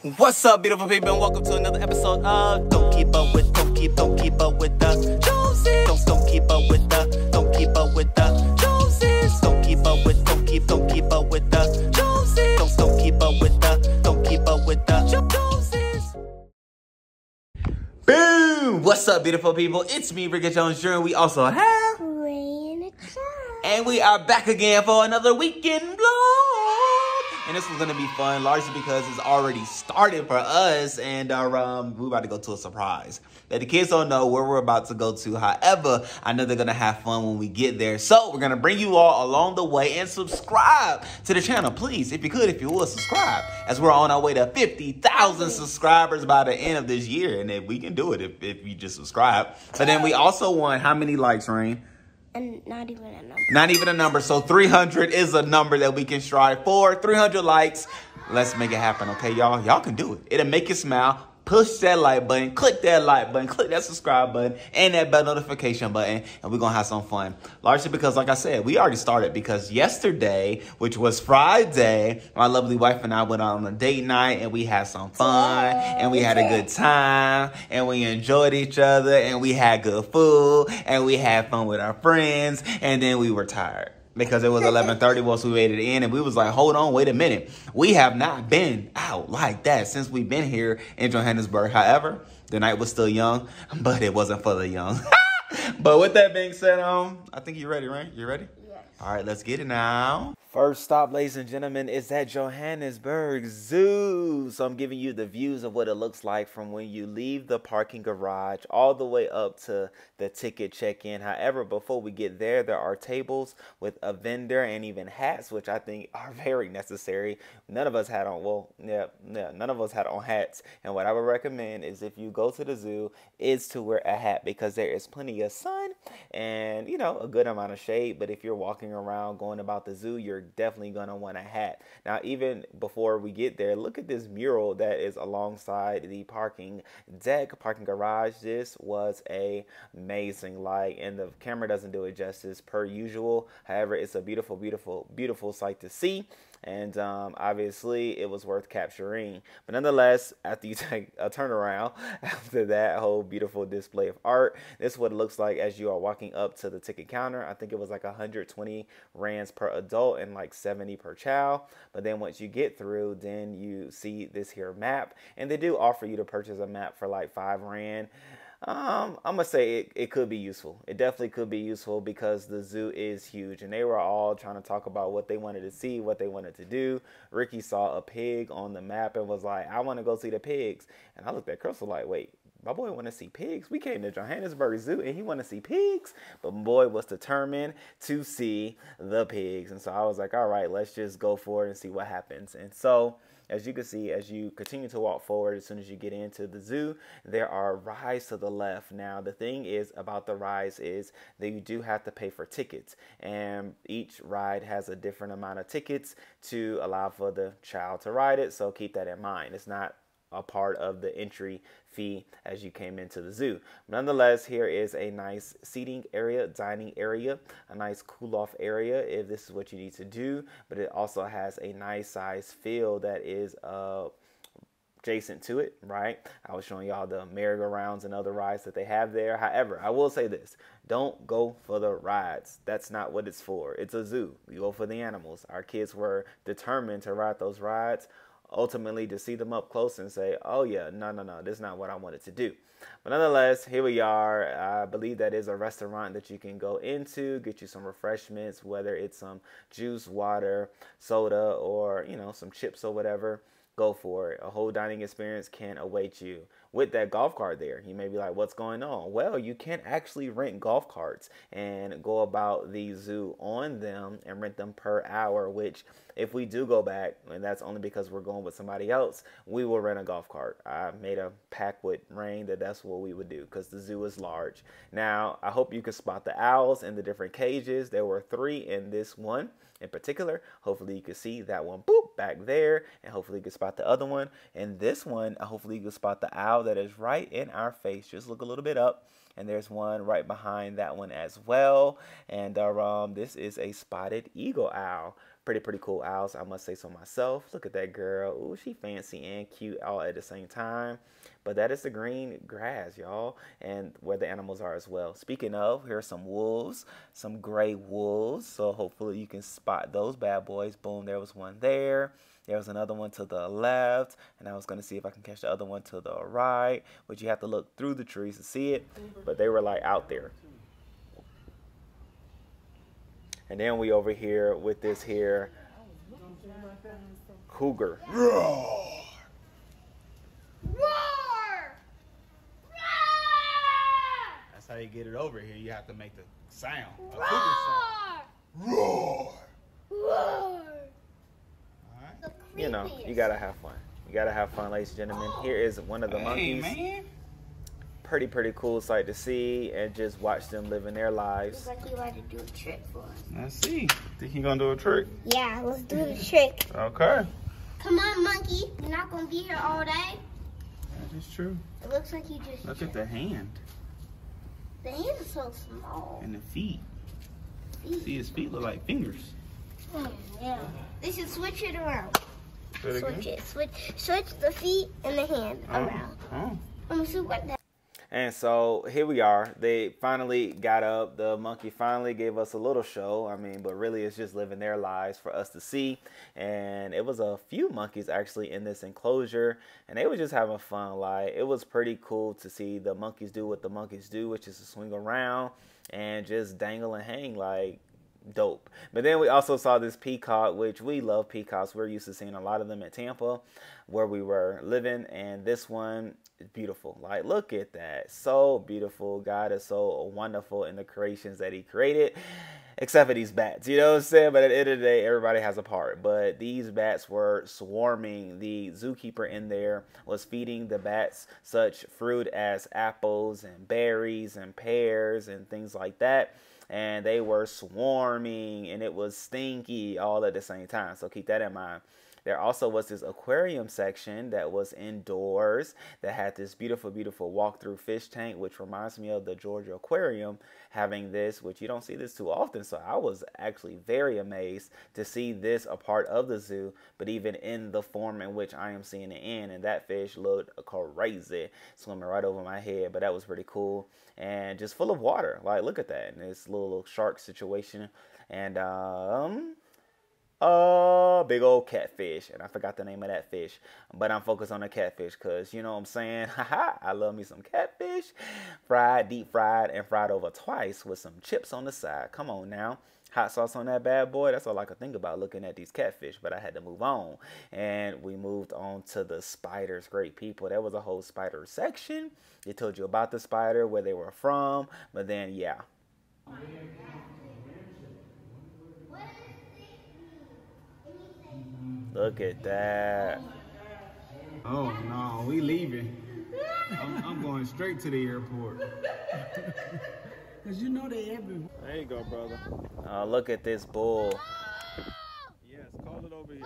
What's up, beautiful people, and welcome to another episode of Don't Keep Up With the Joneses. Don't keep up with the Joneses. Don't keep up with the Joneses. Don't keep up with the Joneses. Don't keep up with the Joneses. Boom! What's up, beautiful people? It's me, Rickey Jones Jr. We also have Ray and a child. And we are back again for another weekend vlog. And this was gonna be fun, largely because it's already started for us, and we're about to go to a surprise that the kids don't know where we're about to go to. However, I know they're gonna have fun when we get there. So we're gonna bring you all along the way, and subscribe to the channel, please. If you would, subscribe, as we're on our way to 50,000 subscribers by the end of this year. And if we can do it, if you just subscribe. But then we also want how many likes, Rain? And not even a number. Not even a number. So 300 is a number that we can strive for. 300 likes. Let's make it happen, okay, y'all? Y'all can do it. It'll make you smile. Push that like button, click that like button, click that subscribe button, and that bell notification button, and we're going to have some fun. Largely because, like I said, we already started, because yesterday, which was Friday, my lovely wife and I went out on a date night, and we had some fun, and we had a good time, and we enjoyed each other, and we had good food, and we had fun with our friends, and then we were tired. Because it was 11:30 once we made it in, and we was like, hold on, wait a minute. We have not been out like that since we've been here in Johannesburg. However, the night was still young, but it wasn't for the young. But with that being said, I think you're ready, right? You ready? Yes. All right, let's get it now. First stop, ladies and gentlemen, is at Johannesburg Zoo. So I'm giving you the views of what it looks like from when you leave the parking garage all the way up to the ticket check-in. However, before we get there, there are tables with a vendor and even hats, which I think are very necessary. None of us had on, none of us had on hats. And what I would recommend is, if you go to the zoo, is to wear a hat, because there is plenty of sun and, you know, a good amount of shade. But if you're walking around going about the zoo, you're definitely going to want a hat. Now, even before we get there, look at this mural that is alongside the parking deck, parking garage. This was amazing, like, and the camera doesn't do it justice per usual. However, it's a beautiful, beautiful, beautiful sight to see. And obviously, it was worth capturing. But nonetheless, after you take a turnaround, after that whole beautiful display of art, this is what it looks like as you are walking up to the ticket counter. I think it was like 120 rands per adult and like 70 per child. But then once you get through, then you see this here map. And they do offer you to purchase a map for like 5 rand. I'm going to say it could be useful. It definitely could be useful, because the zoo is huge. And they were all trying to talk about what they wanted to see, what they wanted to do. Ricky saw a pig on the map and was like, I want to go see the pigs. And I looked at Chrystle like, wait, my boy want to see pigs? We came to Johannesburg Zoo and he want to see pigs? But my boy was determined to see the pigs. And so I was like, all right, let's just go for it and see what happens. And so, as you can see, as you continue to walk forward, as soon as you get into the zoo, there are rides to the left. Now, the thing is about the rides is that you do have to pay for tickets, and each ride has a different amount of tickets to allow for the child to ride it. So keep that in mind. It's not a part of the entry fee as you came into the zoo. Nonetheless, here is a nice seating area, dining area, a nice cool off area if this is what you need to do. But it also has a nice size field that is adjacent to it, right? I was showing y'all the merry-go-rounds and other rides that they have there. However, I will say this: don't go for the rides. That's not what it's for. It's a zoo. You go for the animals. Our kids were determined to ride those rides, ultimately to see them up close and say, oh yeah, no, this is not what I wanted to do. But nonetheless, here we are. I believe that is a restaurant that you can go into, get you some refreshments, whether it's some juice, water, soda, or, you know, some chips or whatever. Go for it. A whole dining experience can await you. With that golf cart there, you may be like, what's going on? Well, you can actually rent golf carts and go about the zoo on them and rent them per hour, which, if we do go back, and that's only because we're going with somebody else, we will rent a golf cart. I made a pact with Rain that that's what we would do, because the zoo is large. Now, I hope you can spot the owls in the different cages. There were 3 in this one in particular. Hopefully you can see that one, boop, back there, and hopefully you can spot the other one. And this one, hopefully you can spot the owl that is right in our face. Just look a little bit up, and there's one right behind that one as well. And this is a spotted eagle owl. Pretty cool owls, I must say so myself. Look at that girl. Ooh, she fancy and cute all at the same time. But that is the green grass, y'all, and where the animals are as well. Speaking of, here are some wolves, some gray wolves. So hopefully you can spot those bad boys. Boom, there was one there. There was another one to the left, and I was going to see if I can catch the other one to the right, which you have to look through the trees to see it, but they were like out there. And then we over here with this here cougar. Roar! Roar! That's how you get it over here. You have to make the sound. A Roar! cougar sound. Roar! Roar! You know, you gotta have fun. You gotta have fun, ladies and gentlemen. Here is one of the monkeys. Man. Pretty cool sight to see and just watch them living their lives. Looks like you want to do a trick for us. Let's see. Think you gonna do a trick? Yeah, let's do the trick. Okay. Come on, monkey. You're not going to be here all day. That is true. It looks like you just... Look at the hand. The hands are so small. And the feet. See, his feet look like fingers. Yeah. They should switch it around. Switch it. Switch the feet and the hand around. Let me see what that... And so here we are. They finally got up. The monkey finally gave us a little show. I mean, but really it's just living their lives for us to see. And it was a few monkeys actually in this enclosure. And they were just having fun. Like, it was pretty cool to see the monkeys do what the monkeys do, which is to swing around and just dangle and hang like dope. But then we also saw this peacock, which we love peacocks. We're used to seeing a lot of them at Tampa where we were living, and this one is beautiful. Like, look at that. So beautiful. God is so wonderful in the creations that he created, except for these bats, you know what I'm saying? But at the end of the day, everybody has a part. But these bats were swarming. The zookeeper in there was feeding the bats such fruit as apples and berries and pears and things like that. And they were swarming, and it was stinky all at the same time. So keep that in mind. There also was this aquarium section that was indoors that had this beautiful walk-through fish tank, which reminds me of the Georgia Aquarium having this, which you don't see this too often. So I was actually very amazed to see this a part of the zoo, but even in the form in which I am seeing it in. And that fish looked crazy, swimming right over my head, but that was pretty cool. And just full of water. Like, look at that. And this little shark situation. And big old catfish, and I forgot the name of that fish, but I'm focused on the catfish because, you know what I'm saying, I love me some catfish, fried, deep fried, and fried over twice with some chips on the side. Come on now. Hot sauce on that bad boy. That's all I could think about looking at these catfish, but I had to move on. And we moved on to the spiders. Great people. There was a whole spider section. They told you about the spider, where they were from, but then, yeah. Look at that. Oh, no, we leaving. I'm going straight to the airport. Because you know they everywhere. There you go, brother. Look at this bull. Yes, call it over here.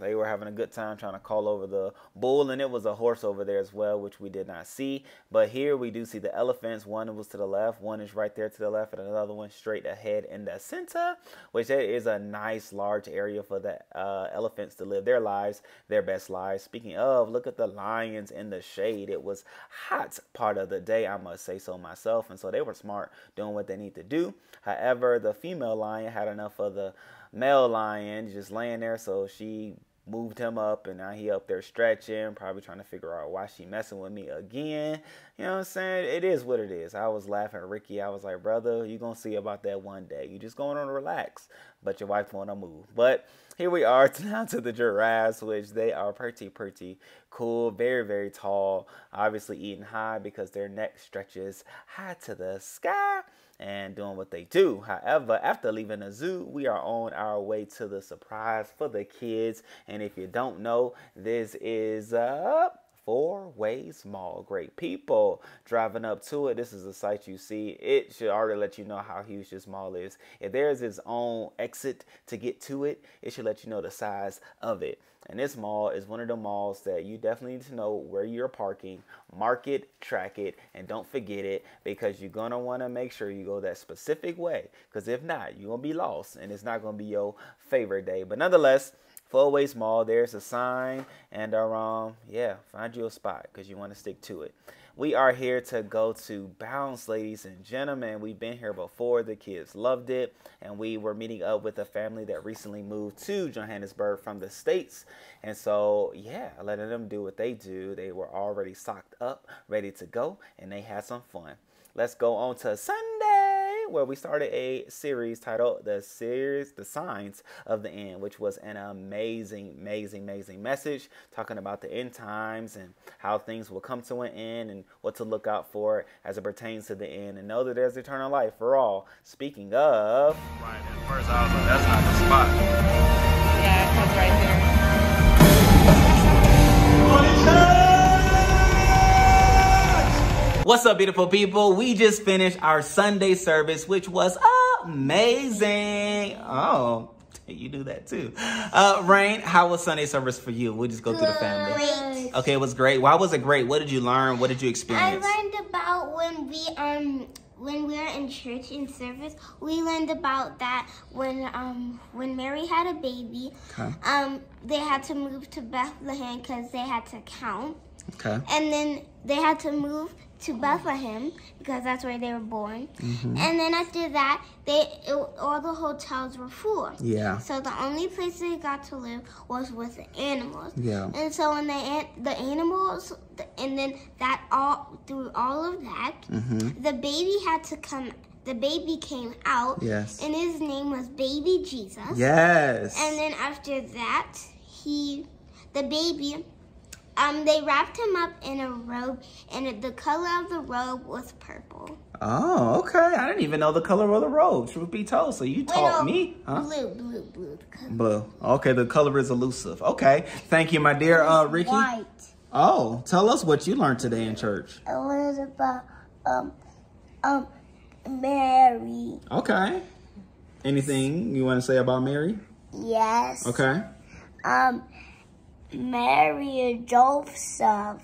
They were having a good time trying to call over the bull, and it was a horse over there as well, which we did not see. But here we do see the elephants. One was to the left, one is right there to the left, and another one straight ahead in the center, which is a nice large area for the elephants to live their lives, their best lives. Speaking of, look at the lions in the shade. It was hot part of the day, I must say so myself, and so they were smart doing what they need to do. However, the female lion had enough of the male lion just laying there, so she moved him up, and now he up there stretching, probably trying to figure out why she messing with me again. You know what I'm saying? It is what it is. I was laughing at Ricky. I was like, brother, you gonna see about that one day. You just going on to relax, but your wife wanna move. But here we are down to the giraffes, which they are pretty cool, very tall, obviously eating high because their neck stretches high to the sky and doing what they do. However, after leaving the zoo, we are on our way to the surprise for the kids. And if you don't know, this is 4 Ways Mall. Great people driving up to it. This is a sight you see. It should already let you know how huge this mall is. If there's its own exit to get to it, it should let you know the size of it. And this mall is one of the malls that you definitely need to know where you're parking, mark it, track it, and don't forget it, because you're going to want to make sure you go that specific way. Because if not, you're going to be lost and it's not going to be your favorite day. But nonetheless, 4 Ways Mall, there's a sign, and yeah, find you a spot because you want to stick to it. We are here to go to Bounce, ladies and gentlemen. We've been here before. The kids loved it. And we were meeting up with a family that recently moved to Johannesburg from the States. And so, yeah, letting them do what they do. They were already socked up, ready to go, and they had some fun. Let's go on to Sunday, where we started a series titled The Signs of the End, which was an amazing message talking about the end times and how things will come to an end and what to look out for as it pertains to the end, and know that there's eternal life for all. Speaking of... Right, at first I was like, that's not the spot. Yeah, it was right there. What's up, beautiful people? We just finished our Sunday service, which was amazing. Oh, you do that too. Rain, how was Sunday service for you? We'll just go through the family. Great. Okay, it was great. Why was it great? What did you learn? What did you experience? I learned about when we were in church in service. We learned about that when Mary had a baby, Okay. They had to move to Bethlehem because they had to count. Okay. And then they had to move to Bethlehem because that's where they were born. Mm-hmm. And then after that, all the hotels were full. Yeah. So the only place they got to live was with the animals. Yeah. And so when the animals, and then through all of that, Mm-hmm. the baby had to come. The baby came out. Yes. And his name was Baby Jesus. Yes. And then after that, the baby. They wrapped him up in a robe, and the color of the robe was purple. Oh, okay. I didn't even know the color of the robe, truth be told. So you taught me, huh? Blue. Blue. Okay, the color is elusive. Okay. Thank you, my dear Ricky. White. Oh, tell us what you learned today in church. I learned about Mary. Okay. Anything you want to say about Mary? Yes. Okay. Mary and Joseph.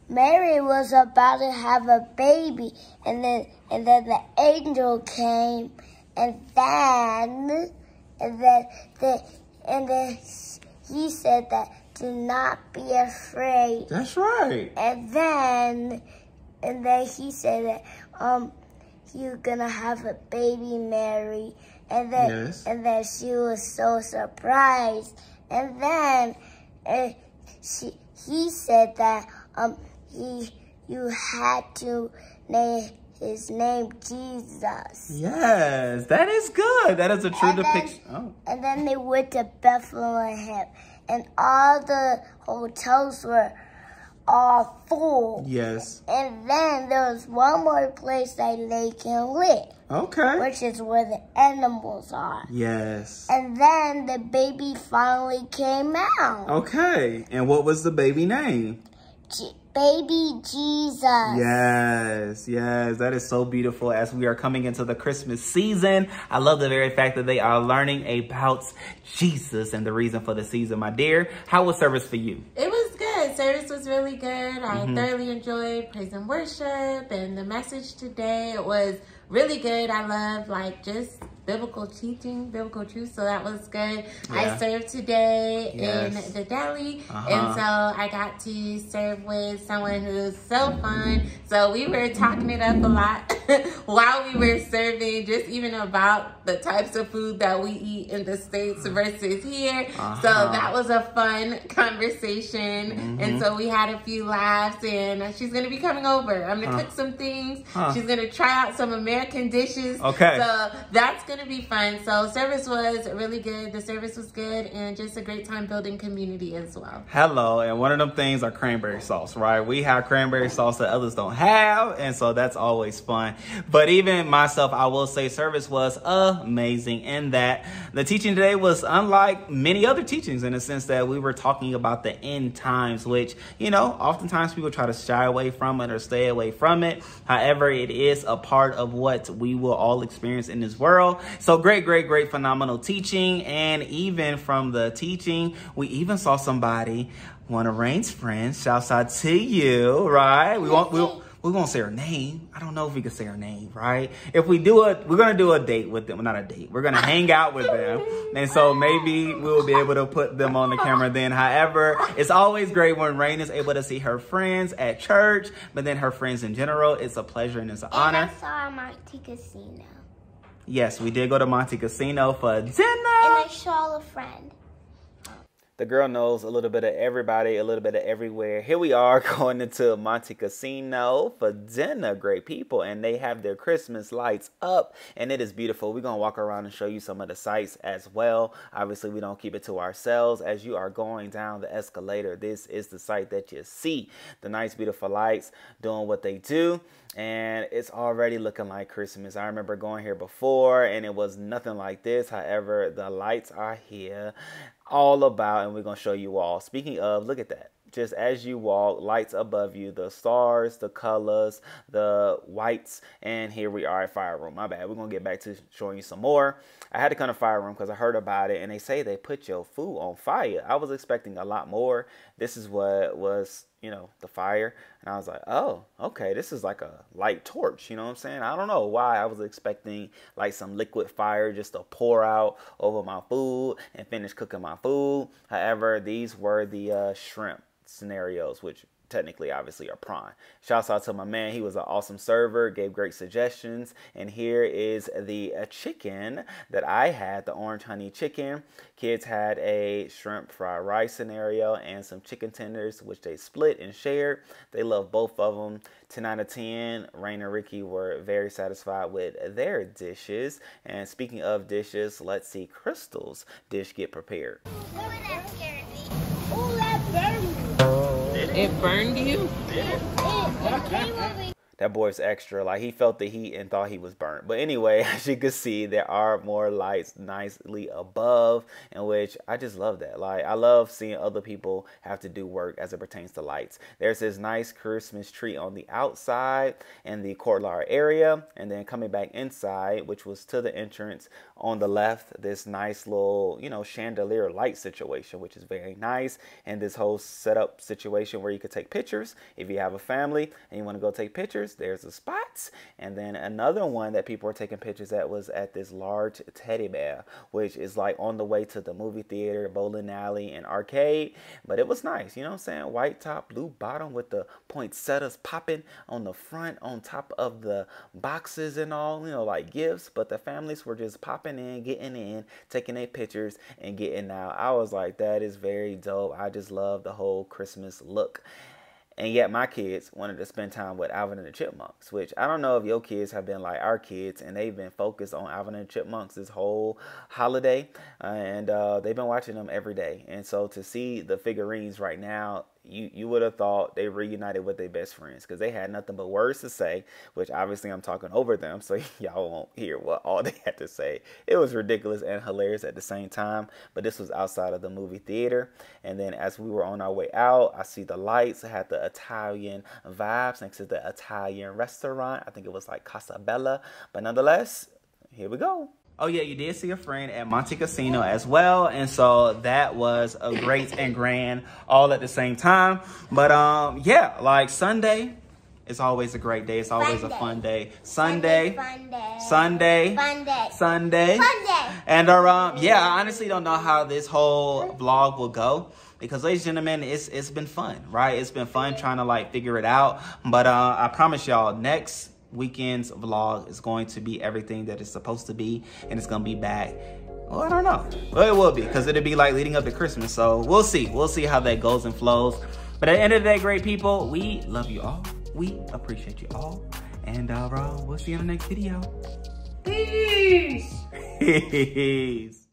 Mary was about to have a baby, and then the angel came, and then he said that do not be afraid. That's right. And then he said that you're gonna have a baby, Mary. And then, Yes. and then she was so surprised. And then he said that you had to name his name Jesus. Yes, that is good. That is a true depiction. Oh. And then they went to Bethlehem, and all the hotels were all full. Yes. And then there was one more place that they can live. Okay. Which is where the animals are. Yes. And then the baby finally came out. Okay. And what was the baby name? Baby Jesus. Yes. That is so beautiful as we are coming into the Christmas season. I love the very fact that they are learning about Jesus and the reason for the season. My dear, how was service for you? It was good. Service was really good. I thoroughly enjoyed praise and worship, and the message today, it was really good. I love just biblical teaching, biblical truth, so that was good. Yeah. I served today Yes. in the deli, and so I got to serve with someone who's so fun. So we were talking it up a lot while we were serving, just even about the types of food that we eat in the States versus here. So that was a fun conversation, and so we had a few laughs, and she's gonna be coming over. I'm gonna cook some things. She's gonna try out some American American dishes. Okay. So that's going to be fun. So service was really good. The service was good, and just a great time building community as well. Hello, and one of them things are cranberry sauce, right? We have cranberry sauce that others don't have, and so that's always fun. But even myself, I will say service was amazing in that the teaching today was unlike many other teachings in the sense that we were talking about the end times, which, you know, oftentimes people try to shy away from it or stay away from it. However, it is a part of what we will all experience in this world. So great, phenomenal teaching. And even from the teaching, we even saw somebody, one of Rain's friends. Shouts out to you, right? We won't say her name. I don't know if we can say her name, right? If we do it, we're going to do a date with them. Not a date. We're going to hang out with them. And so maybe we'll be able to put them on the camera then. However, it's always great when Rain is able to see her friends at church, but then her friends in general. It's a pleasure and it's an honor. I saw Monte Casino. Yes, we did go to Monte Casino for dinner. And I saw a friend. The girl knows a little bit of everybody, a little bit of everywhere. Here we are going into Monte Casino for dinner. Great people. And they have their Christmas lights up. And it is beautiful. We're going to walk around and show you some of the sights as well. Obviously, we don't keep it to ourselves. As you are going down the escalator, this is the sight that you see. The nice, beautiful lights doing what they do. And it's already looking like Christmas. I remember going here before and it was nothing like this. However, the lights are here all about, and we're going to show you all. Speaking of, look at that. Just as you walk, lights above you, the stars, the colors, the whites, and here we are at Fire Room. My bad. We're going to get back to showing you some more. I had to come to Fire Room because I heard about it, and they say they put your food on fire. I was expecting a lot more. This is what was, you know, the fire, and I was like, oh, okay, this is like a light torch, you know what I'm saying? I don't know why I was expecting like some liquid fire just to pour out over my food and finish cooking my food. However, these were the shrimp scenarios, which technically obviously are prawn. Shouts out to my man. He was an awesome server, gave great suggestions. And here is the chicken that I had, the orange honey chicken. Kids had a shrimp fried rice scenario and some chicken tenders, which they split and shared. They love both of them. 10 out of 10. Rain and Ricky were very satisfied with their dishes. And speaking of dishes, let's see Chrystle's dish get prepared. It burned you? That boy's extra. Like, he felt the heat and thought he was burnt. But anyway, as you can see, there are more lights nicely above, in which I just love that. Like, I love seeing other people have to do work as it pertains to lights. There's this nice Christmas tree on the outside in the courtyard area, and then coming back inside, which was to the entrance on the left, this nice little, you know, chandelier light situation, which is very nice. And this whole setup situation where you could take pictures. If you have a family and you want to go take pictures, there's a spot. And then another one that people were taking pictures at was at this large teddy bear, which is like on the way to the movie theater, bowling alley, and arcade. But it was nice, you know what I'm saying? White top, blue bottom with the poinsettias popping on the front, on top of the boxes and all, you know, like gifts. But the families were just popping in, getting in, taking their pictures and getting out. I was like, that is very dope. I just love the whole Christmas look. And yet my kids wanted to spend time with Alvin and the Chipmunks, which I don't know if your kids have been like our kids and they've been focused on Alvin and the Chipmunks this whole holiday. And they've been watching them every day. And so to see the figurines right now, you would have thought they reunited with their best friends because they had nothing but words to say, which obviously I'm talking over them, so y'all won't hear what all they had to say. It was ridiculous and hilarious at the same time, but this was outside of the movie theater. And then as we were on our way out, I see the lights. I had the Italian vibes next to the Italian restaurant. I think it was like Casa Bella, but nonetheless, here we go. Oh yeah, you did see a friend at Monte Casino as well. And so that was a great and grand all at the same time. But yeah, like Sunday is always a great day. It's always a fun day. Sunday. And yeah, I honestly don't know how this whole vlog will go. Because, ladies and gentlemen, it's been fun, right? It's been fun trying to like figure it out. But I promise y'all, next weekend's vlog is going to be everything that it's supposed to be, and it's gonna be back. Well, I don't know. Well, it will be, because it'll be like leading up to Christmas. So we'll see how that goes and flows. But at the end of the day, great people, we love you all, we appreciate you all, And we'll see you in the next video. Peace. Peace.